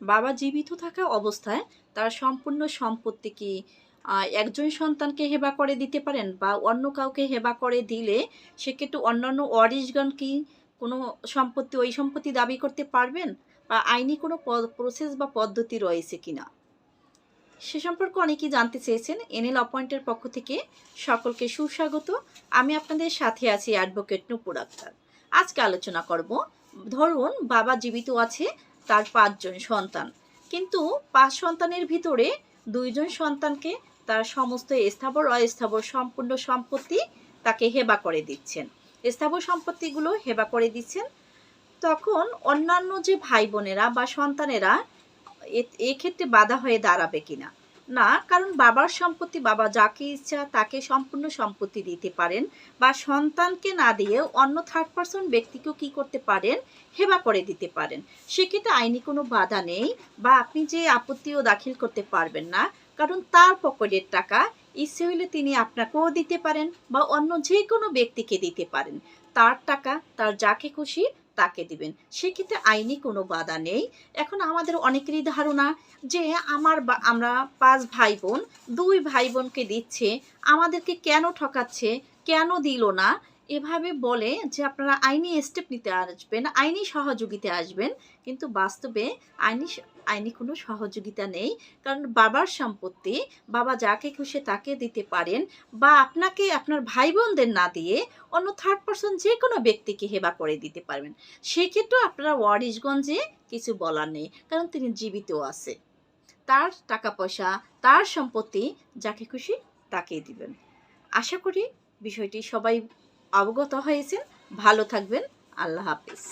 বাবা জীবিত থাকা অবস্থায় তার সম্পূর্ণ সম্পত্তি কি একজন সন্তানকে হেবা করে দিতে পারেন, বা অন্য কাউকে হেবা করে দিলে সেক্ষেত্রে অন্যান্য ওয়ারিশগণ কি কোনো ওই সম্পত্তি দাবি করতে পারবেন, বা আইনি কোনো প্রসেস বা পদ্ধতি রয়েছে কিনা সে সম্পর্কে অনেকেই জানতে চেয়েছেন। এনএল অপয়েন্টের পক্ষ থেকে সকলকে সুস্বাগত। আমি আপনাদের সাথে আছি অ্যাডভোকেট নূপুর আক্তার। আজকে আলোচনা করব, ধরুন বাবা জীবিত আছে, তার 5 জন সন্তান, কিন্তু 5 সন্তানের ভিতরে 2 জন সন্তানকে তার সমস্ত স্থাবর অস্থাবর সম্পূর্ণ সম্পত্তি তাকে হেবা করে দিচ্ছেন। স্থাবর সম্পত্তিগুলো হেবা করে দিচ্ছেন। তখন অন্যান্য যে ভাই বোনেরা বা সন্তানেরা এক্ষেত্রে বাধা হয়ে দাঁড়াবে কিনা? না, কারণ বাবার সম্পত্তি বাবা যাকে ইচ্ছা তাকে সম্পূর্ণ সম্পত্তি দিতে পারেন, বা সন্তানকে না দিয়ে অন্য থার্ড পার্সন ব্যক্তিকেও কি করতে পারেন, হেবা করে দিতে পারেন। সেক্ষেত্রে আইনি কোনো বাধা নেই, বা আপনি যে আপত্তিও দাখিল করতে পারবেন না, কারণ তার পকেটের টাকা ইচ্ছে হইলে তিনি আপনাকেও দিতে পারেন বা অন্য যে কোনো ব্যক্তিকে দিতে পারেন। তার টাকা তার যাকে খুশি তাকে দিবেন, সেক্ষেত্রে আইনি কোনো বাধা নেই। এখন আমাদের অনেকেরই ধারণা যে আমরা 5 ভাই বোন, 2 ভাই বোনকে দিচ্ছে, আমাদেরকে কেন ঠকাচ্ছে, কেন দিল না, এভাবে বলে যে আপনারা আইনি স্টেপ নিতে আসবেন, আইনি সহযোগিতা আসবেন। কিন্তু বাস্তবে আইনি কোনো সহযোগিতা নেই। কারণ বাবার সম্পত্তি বাবা যাকে খুশি তাকে দিতে পারেন, বা আপনাকে আপনার ভাই বোনদের না দিয়ে অন্য থার্ড পার্সন যে কোনো ব্যক্তিকে হেবা করে দিতে পারবেন। সেক্ষেত্রেও আপনারা ওয়ারিশগঞ্জে কিছু বলার নেই, কারণ তিনি জীবিত আছে। তার টাকা পয়সা, তার সম্পত্তি যাকে খুশি তাকেই দিবেন। আশা করি বিষয়টি সবাই অবগত হয়েছেন। ভালো থাকবেন। আল্লাহ হাফেজ।